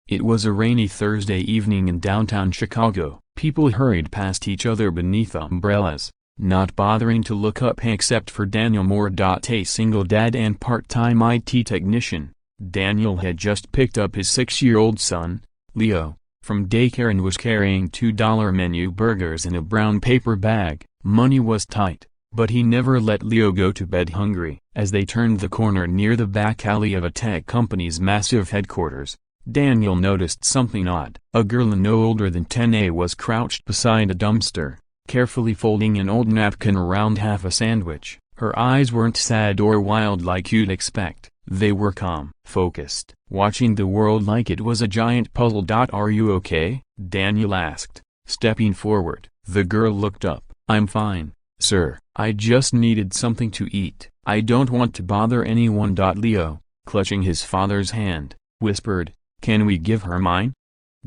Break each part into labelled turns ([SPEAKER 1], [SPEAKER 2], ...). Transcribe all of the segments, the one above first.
[SPEAKER 1] It was a rainy Thursday evening in downtown Chicago. People hurried past each other beneath umbrellas, not bothering to look up except for Daniel Moore. A single dad and part-time IT technician, Daniel had just picked up his 6-year-old son, Leo, from daycare and was carrying $2 menu burgers in a brown paper bag. Money was tight, but he never let Leo go to bed hungry. As they turned the corner near the back alley of a tech company's massive headquarters, Daniel noticed something odd. A girl no older than 10 was crouched beside a dumpster, carefully folding an old napkin around half a sandwich. Her eyes weren't sad or wild like you'd expect. They were calm, focused, watching the world like it was a giant puzzle. Are you okay? Daniel asked, stepping forward. The girl looked up. I'm fine, sir. I just needed something to eat. I don't want to bother anyone. Leo, clutching his father's hand, whispered, can we give her mine?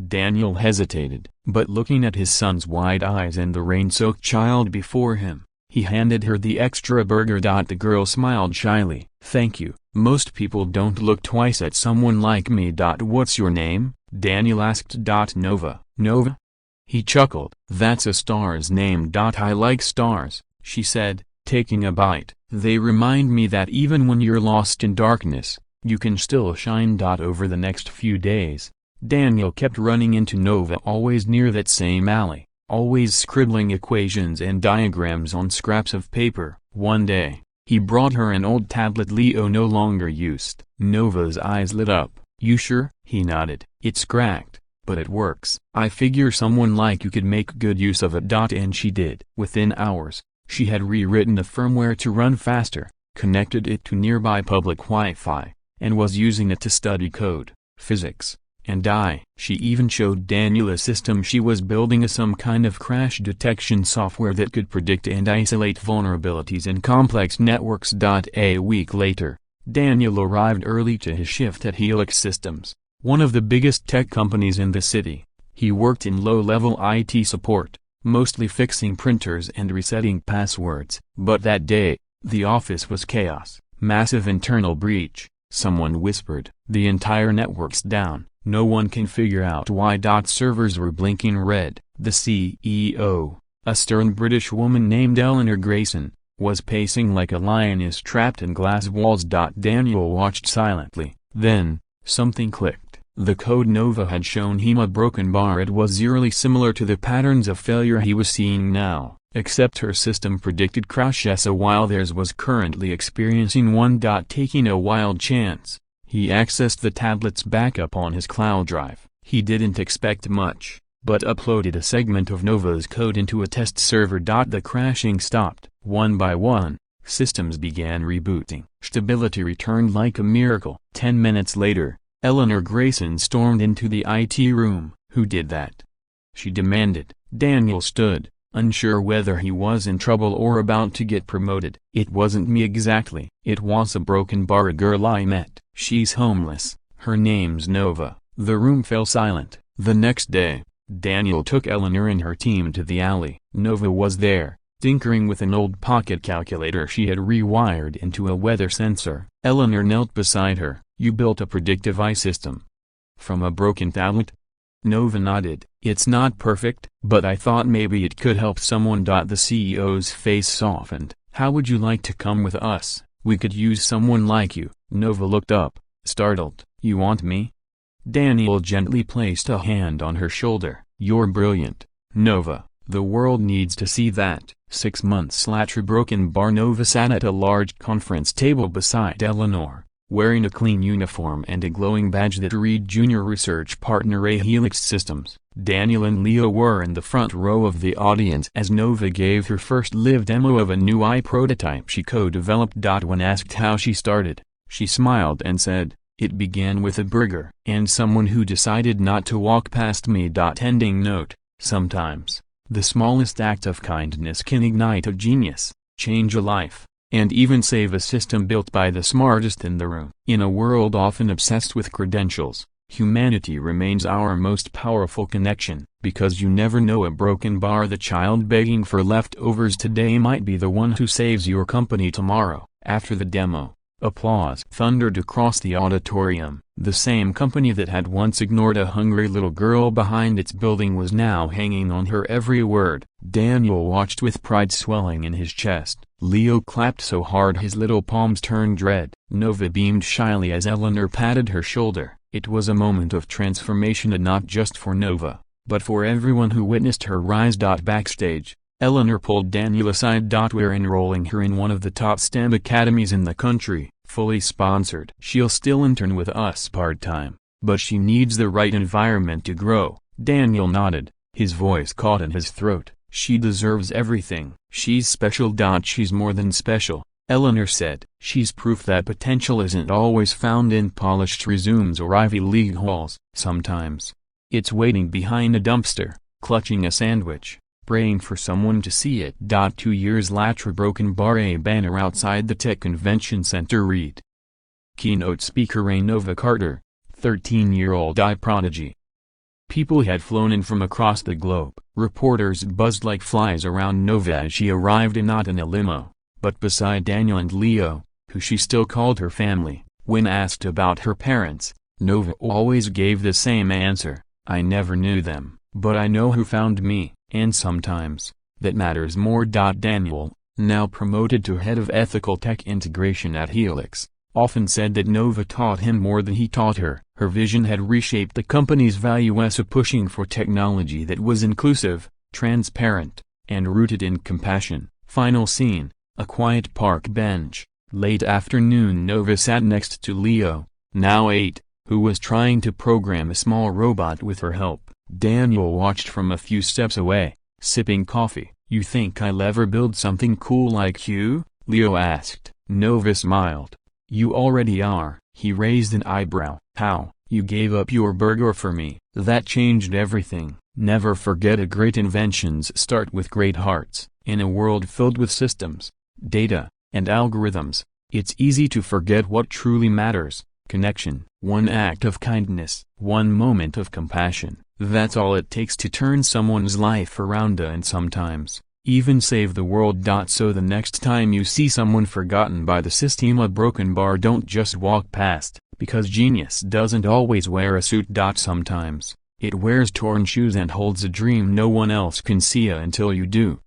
[SPEAKER 1] Daniel hesitated, but looking at his son's wide eyes and the rain-soaked child before him, he handed her the extra burger. The girl smiled shyly. Thank you. Most people don't look twice at someone like me. What's your name? Daniel asked. Nova. Nova? He chuckled. That's a star's name. I like stars, she said, taking a bite. They remind me that even when you're lost in darkness, you can still shine. Over the next few days, Daniel kept running into Nova, always near that same alley, always scribbling equations and diagrams on scraps of paper. One day, he brought her an old tablet Leo no longer used. Nova's eyes lit up. You sure? He nodded. It's cracked, but it works. I figure someone like you could make good use of it. And she did. Within hours, she had rewritten the firmware to run faster, connected it to nearby public Wi-Fi, and was using it to study code, physics, and AI. She even showed Daniel a system she was building, some kind of crash detection software that could predict and isolate vulnerabilities in complex networks. A week later, Daniel arrived early to his shift at Helix Systems, one of the biggest tech companies in the city. He worked in low-level IT support, mostly fixing printers and resetting passwords. But that day, the office was chaos. Massive internal breach. Someone whispered, the entire network's down. No one can figure out why. Servers were blinking red. The CEO, a stern British woman named Eleanor Grayson, was pacing like a lioness trapped in glass walls. Daniel watched silently. Then, something clicked. The code Nova had shown him a broken bar. It was eerily similar to the patterns of failure he was seeing now, except her system predicted crashes while theirs was currently experiencing one. Taking a wild chance, he accessed the tablet's backup on his cloud drive. He didn't expect much, but uploaded a segment of Nova's code into a test server. The crashing stopped. One by one, systems began rebooting. Stability returned like a miracle. 10 minutes later, Eleanor Grayson stormed into the IT room. Who did that? She demanded. Daniel stood, unsure whether he was in trouble or about to get promoted. It wasn't me exactly. It was a broken bar. A girl I met. She's homeless. Her name's Nova. The room fell silent. The next day, Daniel took Eleanor and her team to the alley. Nova was there, tinkering with an old pocket calculator she had rewired into a weather sensor. Eleanor knelt beside her. You built a predictive eye system from a broken tablet? Nova nodded. It's not perfect, but I thought maybe it could help someone. The CEO's face softened. How would you like to come with us? We could use someone like you. Nova looked up, startled. You want me? Daniel gently placed a hand on her shoulder. You're brilliant, Nova. The world needs to see that. 6 months later, broken bar. Nova sat at a large conference table beside Eleanor, wearing a clean uniform and a glowing badge that read Junior Research Partner at Helix Systems. Daniel and Leo were in the front row of the audience as Nova gave her first live demo of a new eye prototype she co-developed. When asked how she started, she smiled and said, it began with a burger and someone who decided not to walk past me. Ending note, sometimes, the smallest act of kindness can ignite a genius, change a life, and even save a system built by the smartest in the room. In a world often obsessed with credentials, humanity remains our most powerful connection, because you never know, a broken bar, the child begging for leftovers today, might be the one who saves your company tomorrow. After the demo, Applause thundered across the auditorium. The same company that had once ignored a hungry little girl behind its building was now hanging on her every word. Daniel watched with pride swelling in his chest. Leo clapped so hard his little palms turned red. Nova beamed shyly as Eleanor patted her shoulder. It was a moment of transformation, and not just for Nova, but for everyone who witnessed her rise. Backstage, Eleanor pulled Daniel aside. We're enrolling her in one of the top STEM academies in the country, fully sponsored. She'll still intern with us part-time, but she needs the right environment to grow. Daniel nodded, his voice caught in his throat. She deserves everything. She's special. She's more than special, Eleanor said. She's proof that potential isn't always found in polished resumes or Ivy League halls. Sometimes it's waiting behind a dumpster, clutching a sandwich, praying for someone to see it. 2 years later, broken bar. A banner outside the Tech Convention Center read, "Keynote speaker Nova Carter, 13-year-old prodigy." People had flown in from across the globe. Reporters buzzed like flies around Nova as she arrived, not in a limo, but beside Daniel and Leo, who she still called her family. When asked about her parents, Nova always gave the same answer: "I never knew them, but I know who found me, and sometimes that matters more." Daniel, now promoted to head of ethical tech integration at Helix, often said that Nova taught him more than he taught her. Her vision had reshaped the company's values, pushing for technology that was inclusive, transparent, and rooted in compassion. Final scene, a quiet park bench. Late afternoon. Nova sat next to Leo, now 8, who was trying to program a small robot with her help. Daniel watched from a few steps away, sipping coffee. "You think I'll ever build something cool like you?" Leo asked. Nova smiled. "You already are." He raised an eyebrow. "How?" "You gave up your burger for me. That changed everything." Never forget, great inventions start with great hearts. In a world filled with systems, data, and algorithms, it's easy to forget what truly matters: connection. One act of kindness, one moment of compassion, that's all it takes to turn someone's life around and sometimes even save the world. So the next time you see someone forgotten by the system, a broken bar, don't just walk past, because genius doesn't always wear a suit. Sometimes it wears torn shoes and holds a dream no one else can see until you do.